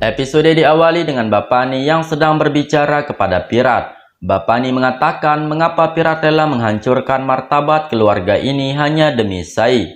Episode diawali dengan Bapani yang sedang berbicara kepada Pirat. Bapani mengatakan mengapa Pirat rela menghancurkan martabat keluarga ini hanya demi Sai.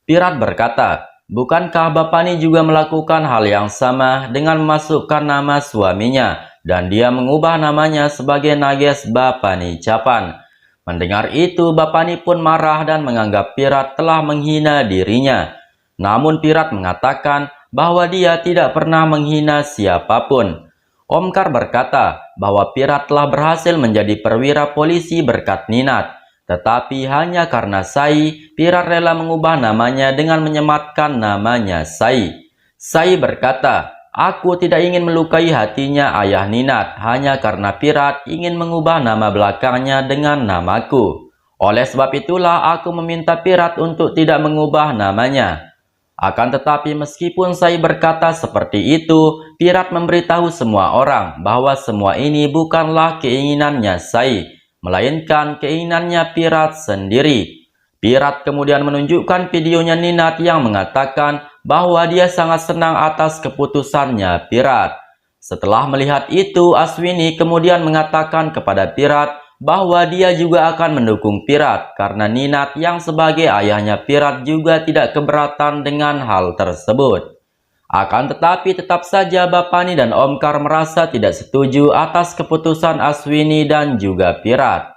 Pirat berkata, bukankah Bapani juga melakukan hal yang sama dengan memasukkan nama suaminya dan dia mengubah namanya sebagai Nages Bapani Capan. Mendengar itu, Bapani pun marah dan menganggap Pirat telah menghina dirinya. Namun Pirat mengatakan bahwa dia tidak pernah menghina siapapun. Omkar berkata bahwa Pirat telah berhasil menjadi perwira polisi berkat Ninat. Tetapi hanya karena Sai, Pirat rela mengubah namanya dengan menyematkan namanya Sai. Sai berkata, aku tidak ingin melukai hatinya ayah Ninat hanya karena Pirat ingin mengubah nama belakangnya dengan namaku. Oleh sebab itulah aku meminta Pirat untuk tidak mengubah namanya. Akan tetapi meskipun Sai berkata seperti itu, Pirat memberitahu semua orang bahwa semua ini bukanlah keinginannya Sai, melainkan keinginannya Pirat sendiri. Pirat kemudian menunjukkan videonya Ninat yang mengatakan bahwa dia sangat senang atas keputusannya Pirat. Setelah melihat itu, Aswini kemudian mengatakan kepada Pirat bahwa dia juga akan mendukung Pirat karena Ninat yang sebagai ayahnya Pirat juga tidak keberatan dengan hal tersebut. Akan tetapi tetap saja Bapani dan Omkar merasa tidak setuju atas keputusan Aswini dan juga Pirat.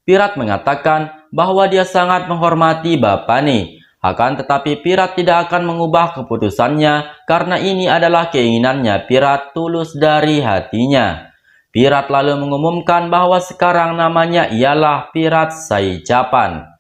Pirat mengatakan bahwa dia sangat menghormati Bapani. Akan tetapi Pirat tidak akan mengubah keputusannya karena ini adalah keinginannya Pirat tulus dari hatinya. Pirat lalu mengumumkan bahwa sekarang namanya ialah Pirat Sai Capan.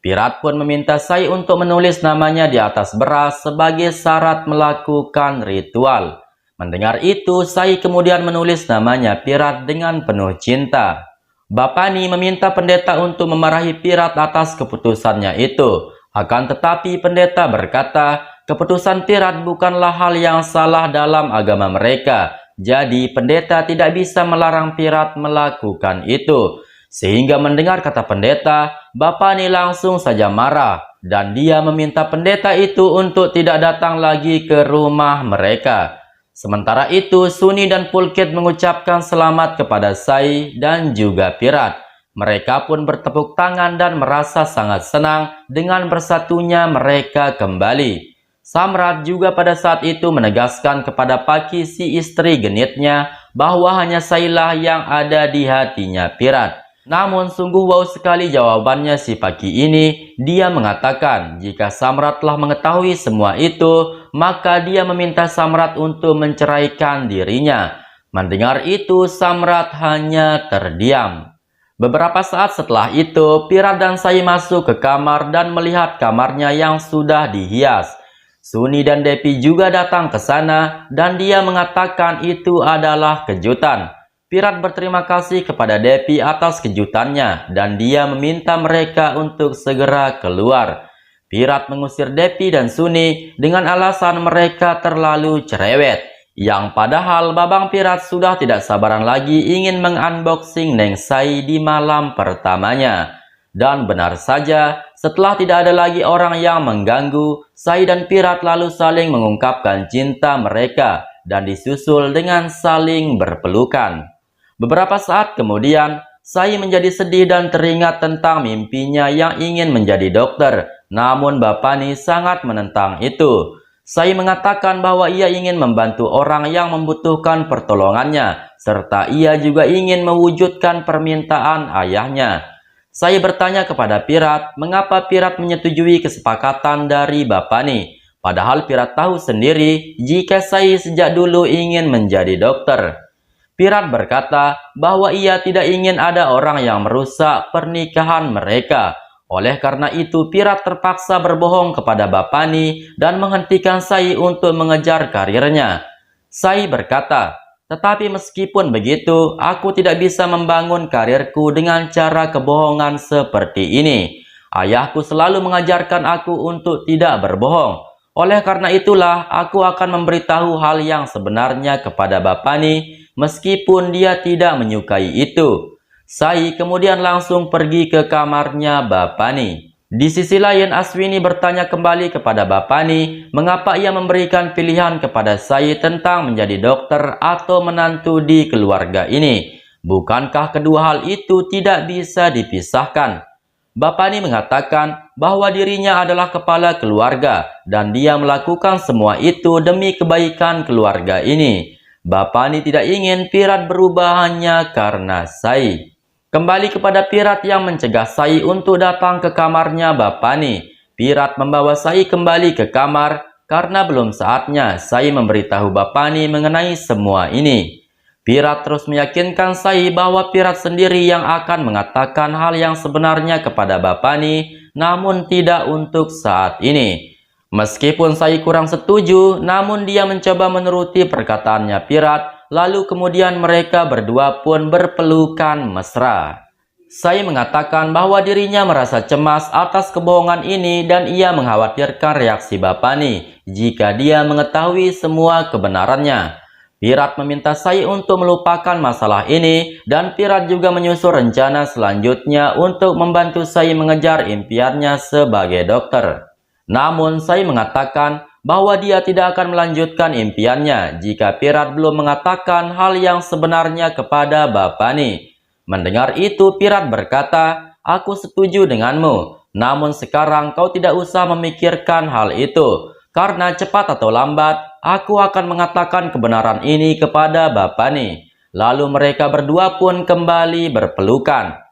Pirat pun meminta Sai untuk menulis namanya di atas beras sebagai syarat melakukan ritual. Mendengar itu, Sai kemudian menulis namanya Pirat dengan penuh cinta. Bapani meminta pendeta untuk memarahi Pirat atas keputusannya itu. Akan tetapi pendeta berkata, keputusan Pirat bukanlah hal yang salah dalam agama mereka. Jadi pendeta tidak bisa melarang Pirat melakukan itu. Sehingga mendengar kata pendeta, Bapani langsung saja marah dan dia meminta pendeta itu untuk tidak datang lagi ke rumah mereka. Sementara itu, Suni dan Pulkit mengucapkan selamat kepada Sai dan juga Pirat. Mereka pun bertepuk tangan dan merasa sangat senang dengan bersatunya mereka kembali. Samrat juga pada saat itu menegaskan kepada Paki si istri genitnya bahwa hanya Sailah yang ada di hatinya Pirat. Namun sungguh wow sekali jawabannya si Paki ini. Dia mengatakan jika Samrat telah mengetahui semua itu, maka dia meminta Samrat untuk menceraikan dirinya. Mendengar itu Samrat hanya terdiam. Beberapa saat setelah itu, Pirat dan Sai masuk ke kamar dan melihat kamarnya yang sudah dihias. Suni dan Depi juga datang ke sana dan dia mengatakan itu adalah kejutan. Pirat berterima kasih kepada Depi atas kejutannya dan dia meminta mereka untuk segera keluar. Pirat mengusir Depi dan Suni dengan alasan mereka terlalu cerewet. Yang padahal Babang Pirat sudah tidak sabaran lagi ingin mengunboxing Neng Sai di malam pertamanya. Dan benar saja, setelah tidak ada lagi orang yang mengganggu, Sai dan Pirat lalu saling mengungkapkan cinta mereka dan disusul dengan saling berpelukan. Beberapa saat kemudian, Sai menjadi sedih dan teringat tentang mimpinya yang ingin menjadi dokter. Namun Bapani sangat menentang itu. Sai mengatakan bahwa ia ingin membantu orang yang membutuhkan pertolongannya, serta ia juga ingin mewujudkan permintaan ayahnya. Sai bertanya kepada Pirat mengapa Pirat menyetujui kesepakatan dari Bapani. Padahal Pirat tahu sendiri jika Sai sejak dulu ingin menjadi dokter. Pirat berkata bahwa ia tidak ingin ada orang yang merusak pernikahan mereka. Oleh karena itu Pirat terpaksa berbohong kepada Bapani dan menghentikan Sai untuk mengejar karirnya. Sai berkata, tetapi meskipun begitu, aku tidak bisa membangun karirku dengan cara kebohongan seperti ini. Ayahku selalu mengajarkan aku untuk tidak berbohong. Oleh karena itulah, aku akan memberitahu hal yang sebenarnya kepada Bapani, meskipun dia tidak menyukai itu. Sai kemudian langsung pergi ke kamarnya Bapani. Di sisi lain, Aswini bertanya kembali kepada Bapani mengapa ia memberikan pilihan kepada Sai tentang menjadi dokter atau menantu di keluarga ini. Bukankah kedua hal itu tidak bisa dipisahkan? Bapani mengatakan bahwa dirinya adalah kepala keluarga dan dia melakukan semua itu demi kebaikan keluarga ini. Bapani tidak ingin Pirat berubah hanya karena Sai. Kembali kepada Pirat yang mencegah Sai untuk datang ke kamarnya Bapani. Pirat membawa Sai kembali ke kamar karena belum saatnya Sai memberitahu Bapani mengenai semua ini. Pirat terus meyakinkan Sai bahwa Pirat sendiri yang akan mengatakan hal yang sebenarnya kepada Bapani, namun tidak untuk saat ini. Meskipun Sai kurang setuju, namun dia mencoba menuruti perkataannya Pirat, lalu kemudian mereka berdua pun berpelukan mesra. Sai mengatakan bahwa dirinya merasa cemas atas kebohongan ini dan ia mengkhawatirkan reaksi Bapani jika dia mengetahui semua kebenarannya. Pirat meminta Sai untuk melupakan masalah ini dan Pirat juga menyusun rencana selanjutnya untuk membantu Sai mengejar impiannya sebagai dokter. Namun Sai mengatakan bahwa dia tidak akan melanjutkan impiannya jika Pirat belum mengatakan hal yang sebenarnya kepada Bapani. Mendengar itu Pirat berkata, "Aku setuju denganmu, namun sekarang kau tidak usah memikirkan hal itu, karena cepat atau lambat aku akan mengatakan kebenaran ini kepada Bapani." Lalu mereka berdua pun kembali berpelukan.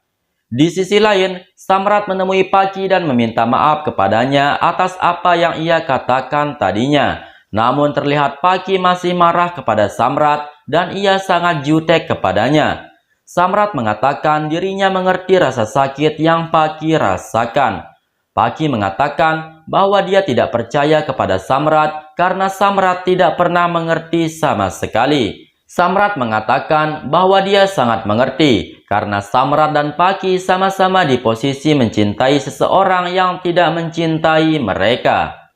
Di sisi lain, Samrat menemui Paki dan meminta maaf kepadanya atas apa yang ia katakan tadinya. Namun terlihat Paki masih marah kepada Samrat dan ia sangat jutek kepadanya. Samrat mengatakan dirinya mengerti rasa sakit yang Paki rasakan. Paki mengatakan bahwa dia tidak percaya kepada Samrat karena Samrat tidak pernah mengerti sama sekali. Samrat mengatakan bahwa dia sangat mengerti karena Samrat dan Paki sama-sama di posisi mencintai seseorang yang tidak mencintai mereka.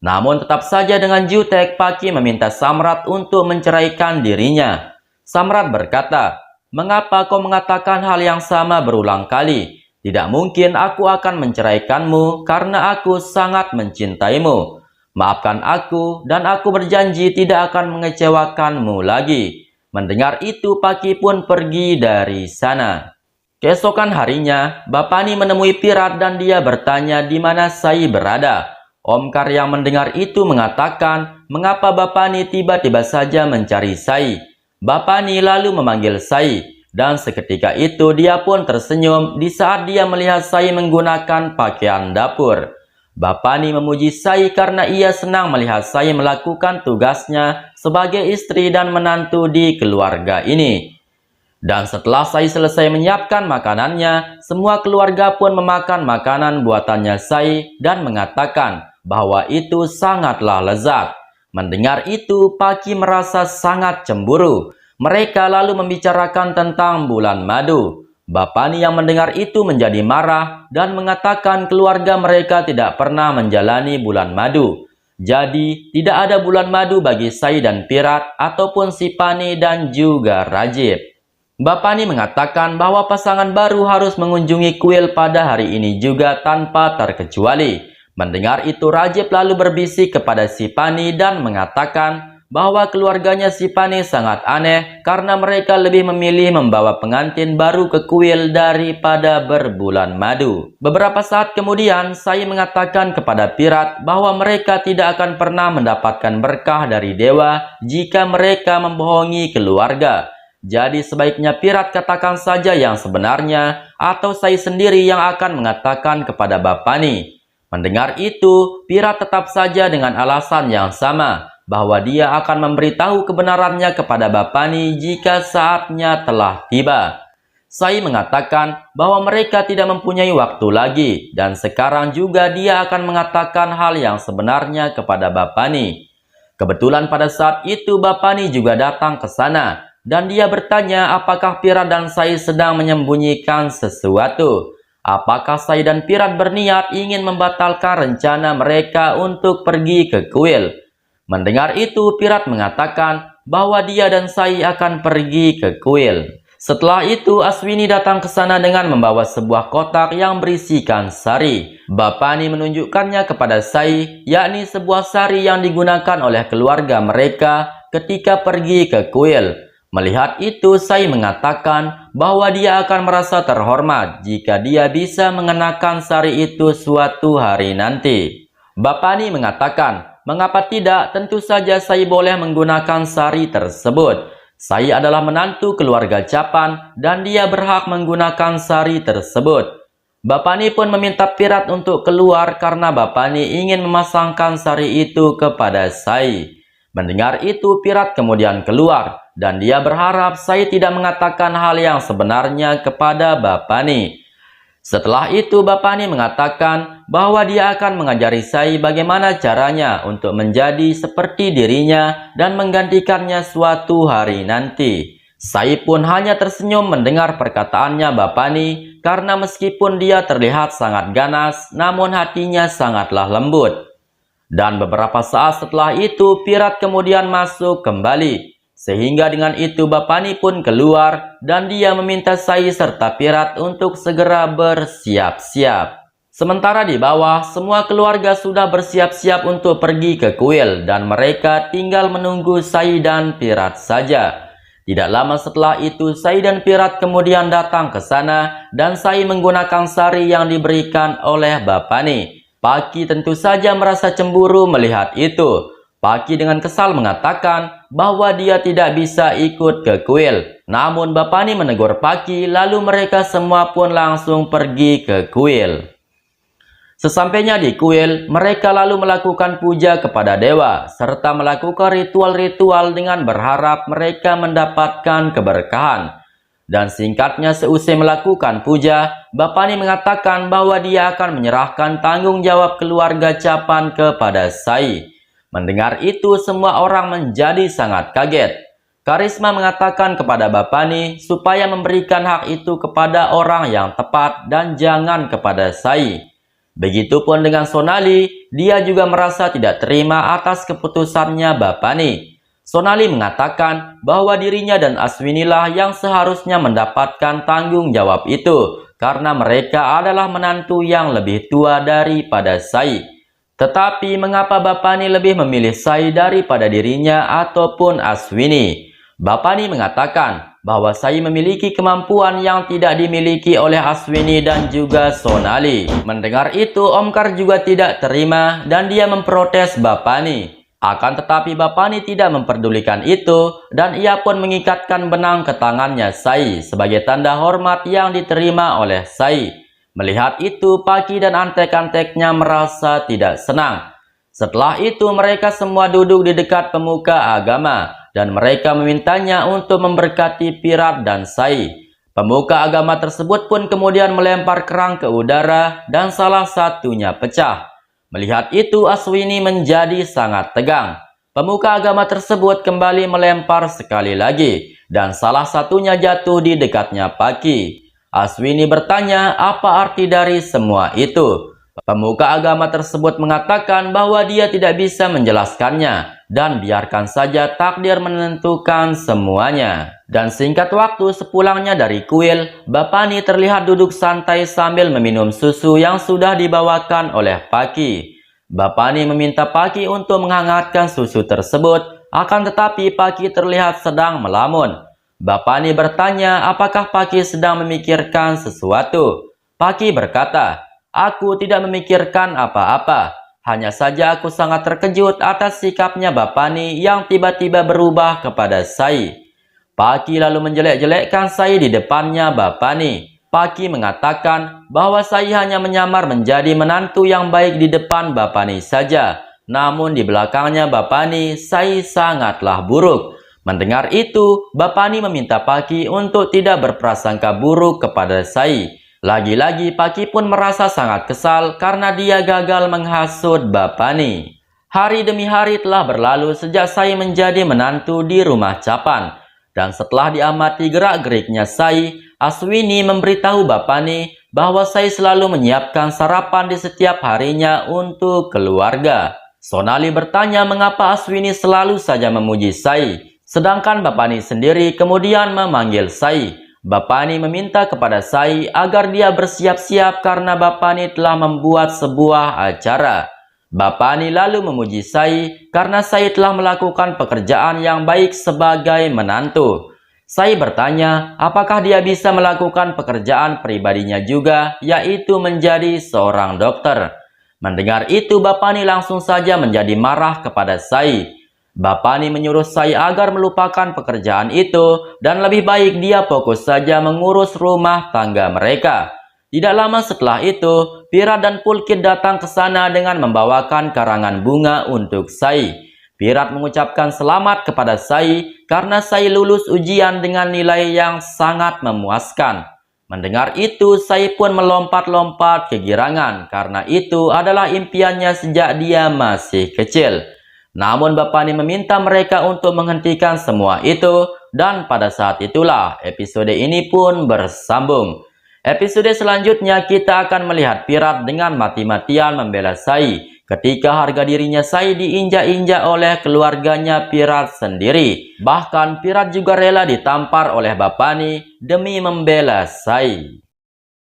Namun tetap saja dengan jutek Paki meminta Samrat untuk menceraikan dirinya. Samrat berkata, "Mengapa kau mengatakan hal yang sama berulang kali? Tidak mungkin aku akan menceraikanmu karena aku sangat mencintaimu. Maafkan aku dan aku berjanji tidak akan mengecewakanmu lagi." Mendengar itu Paki pun pergi dari sana. Keesokan harinya, Bapani menemui Pirat dan dia bertanya di mana Sai berada. Omkar yang mendengar itu mengatakan, mengapa Bapani tiba-tiba saja mencari Sai. Bapani lalu memanggil Sai, dan seketika itu dia pun tersenyum di saat dia melihat Sai menggunakan pakaian dapur. Bapani memuji Sai karena ia senang melihat Sai melakukan tugasnya sebagai istri dan menantu di keluarga ini. Dan setelah Sai selesai menyiapkan makanannya, semua keluarga pun memakan makanan buatannya Sai dan mengatakan bahwa itu sangatlah lezat. Mendengar itu, Paki merasa sangat cemburu. Mereka lalu membicarakan tentang bulan madu. Bapani yang mendengar itu menjadi marah dan mengatakan keluarga mereka tidak pernah menjalani bulan madu. Jadi, tidak ada bulan madu bagi Sai dan Pirat ataupun Sipani dan juga Rajib. Bapani mengatakan bahwa pasangan baru harus mengunjungi kuil pada hari ini juga tanpa terkecuali. Mendengar itu Rajib lalu berbisik kepada Sipani dan mengatakan bahwa keluarganya Sipani sangat aneh karena mereka lebih memilih membawa pengantin baru ke kuil daripada berbulan madu. Beberapa saat kemudian, Sai mengatakan kepada Pirat bahwa mereka tidak akan pernah mendapatkan berkah dari dewa jika mereka membohongi keluarga. Jadi sebaiknya Pirat katakan saja yang sebenarnya atau Sai sendiri yang akan mengatakan kepada Bapani. Mendengar itu, Pirat tetap saja dengan alasan yang sama, bahwa dia akan memberitahu kebenarannya kepada Bapani jika saatnya telah tiba. Sai mengatakan bahwa mereka tidak mempunyai waktu lagi dan sekarang juga dia akan mengatakan hal yang sebenarnya kepada Bapani. Kebetulan pada saat itu Bapani juga datang ke sana dan dia bertanya apakah Pirat dan Sai sedang menyembunyikan sesuatu. Apakah Sai dan Pirat berniat ingin membatalkan rencana mereka untuk pergi ke kuil? Mendengar itu, Pirat mengatakan bahwa dia dan Sai akan pergi ke kuil. Setelah itu, Aswini datang ke sana dengan membawa sebuah kotak yang berisikan sari. Bapani menunjukkannya kepada Sai, yakni sebuah sari yang digunakan oleh keluarga mereka ketika pergi ke kuil. Melihat itu, Sai mengatakan bahwa dia akan merasa terhormat jika dia bisa mengenakan sari itu suatu hari nanti. Bapani mengatakan, mengapa tidak, tentu saja Sai boleh menggunakan sari tersebut. Sai adalah menantu keluarga Capan dan dia berhak menggunakan sari tersebut. Bapani pun meminta Pirat untuk keluar karena Bapani ingin memasangkan sari itu kepada Sai. Mendengar itu, Pirat kemudian keluar dan dia berharap Sai tidak mengatakan hal yang sebenarnya kepada Bapani. Setelah itu, Bapani mengatakan bahwa dia akan mengajari Sai bagaimana caranya untuk menjadi seperti dirinya dan menggantikannya suatu hari nanti. Sai pun hanya tersenyum mendengar perkataannya Bapani karena meskipun dia terlihat sangat ganas, namun hatinya sangatlah lembut. Dan beberapa saat setelah itu, Pirat kemudian masuk kembali. Sehingga dengan itu Bapani pun keluar dan dia meminta Sai serta Pirat untuk segera bersiap-siap. Sementara di bawah, semua keluarga sudah bersiap-siap untuk pergi ke kuil dan mereka tinggal menunggu Sai dan Pirat saja. Tidak lama setelah itu, Sai dan Pirat kemudian datang ke sana dan Sai menggunakan sari yang diberikan oleh Bapani. Paki tentu saja merasa cemburu melihat itu. Paki dengan kesal mengatakan bahwa dia tidak bisa ikut ke kuil. Namun Bapani menegur Paki, lalu mereka semua pun langsung pergi ke kuil. Sesampainya di kuil, mereka lalu melakukan puja kepada dewa, serta melakukan ritual-ritual dengan berharap mereka mendapatkan keberkahan. Dan singkatnya, seusai melakukan puja, Bapani mengatakan bahwa dia akan menyerahkan tanggung jawab keluarga Capan kepada Sai. Mendengar itu, semua orang menjadi sangat kaget. Karisma mengatakan kepada Bapani supaya memberikan hak itu kepada orang yang tepat dan jangan kepada Sai. Begitupun dengan Sonali, dia juga merasa tidak terima atas keputusannya Bapani. Sonali mengatakan bahwa dirinya dan Aswinilah yang seharusnya mendapatkan tanggung jawab itu karena mereka adalah menantu yang lebih tua daripada Sai. Tetapi mengapa Bapani lebih memilih Sai daripada dirinya ataupun Aswini? Bapani mengatakan bahwa Sai memiliki kemampuan yang tidak dimiliki oleh Aswini dan juga Sonali. Mendengar itu, Omkar juga tidak terima dan dia memprotes Bapani. Akan tetapi Bapani tidak memperdulikan itu dan ia pun mengikatkan benang ke tangannya Sai sebagai tanda hormat yang diterima oleh Sai. Melihat itu, Paki dan antek-anteknya merasa tidak senang. Setelah itu, mereka semua duduk di dekat pemuka agama dan mereka memintanya untuk memberkati Pirat dan Sai. Pemuka agama tersebut pun kemudian melempar kerang ke udara dan salah satunya pecah. Melihat itu, Aswini menjadi sangat tegang. Pemuka agama tersebut kembali melempar sekali lagi dan salah satunya jatuh di dekatnya Paki. Aswini bertanya apa arti dari semua itu. Pemuka agama tersebut mengatakan bahwa dia tidak bisa menjelaskannya dan biarkan saja takdir menentukan semuanya. Dan singkat waktu sepulangnya dari kuil, Bapani terlihat duduk santai sambil meminum susu yang sudah dibawakan oleh Paki. Bapani meminta Paki untuk menghangatkan susu tersebut, akan tetapi Paki terlihat sedang melamun. Bapani bertanya apakah Paki sedang memikirkan sesuatu. Paki berkata, "Aku tidak memikirkan apa-apa. Hanya saja aku sangat terkejut atas sikapnya Bapani yang tiba-tiba berubah kepada Sai." Paki lalu menjelek-jelekkan Sai di depannya Bapani. Paki mengatakan bahwa Sai hanya menyamar menjadi menantu yang baik di depan Bapani saja. Namun di belakangnya Bapani, Sai sangatlah buruk. Mendengar itu, Bapani meminta Paki untuk tidak berprasangka buruk kepada Sai. Lagi-lagi Paki pun merasa sangat kesal karena dia gagal menghasut Bapani. Hari demi hari telah berlalu sejak Sai menjadi menantu di rumah Capan. Dan setelah diamati gerak-geriknya Sai, Aswini memberitahu Bapani bahwa Sai selalu menyiapkan sarapan di setiap harinya untuk keluarga. Sonali bertanya mengapa Aswini selalu saja memuji Sai. Sedangkan Bapani sendiri kemudian memanggil Sai. Bapani meminta kepada Sai agar dia bersiap-siap karena Bapani telah membuat sebuah acara. Bapani lalu memuji Sai karena Sai telah melakukan pekerjaan yang baik sebagai menantu. Sai bertanya apakah dia bisa melakukan pekerjaan pribadinya juga, yaitu menjadi seorang dokter. Mendengar itu, Bapani langsung saja menjadi marah kepada Sai. Bapani menyuruh Sai agar melupakan pekerjaan itu dan lebih baik dia fokus saja mengurus rumah tangga mereka. Tidak lama setelah itu, Pirat dan Pulkit datang ke sana dengan membawakan karangan bunga untuk Sai. Pirat mengucapkan selamat kepada Sai karena Sai lulus ujian dengan nilai yang sangat memuaskan. Mendengar itu, Sai pun melompat-lompat kegirangan karena itu adalah impiannya sejak dia masih kecil. Namun Bapani meminta mereka untuk menghentikan semua itu dan pada saat itulah episode ini pun bersambung. Episode selanjutnya kita akan melihat Pirat dengan mati-matian membela Sai ketika harga dirinya Sai diinjak-injak oleh keluarganya Pirat sendiri. Bahkan Pirat juga rela ditampar oleh Bapani demi membela Sai.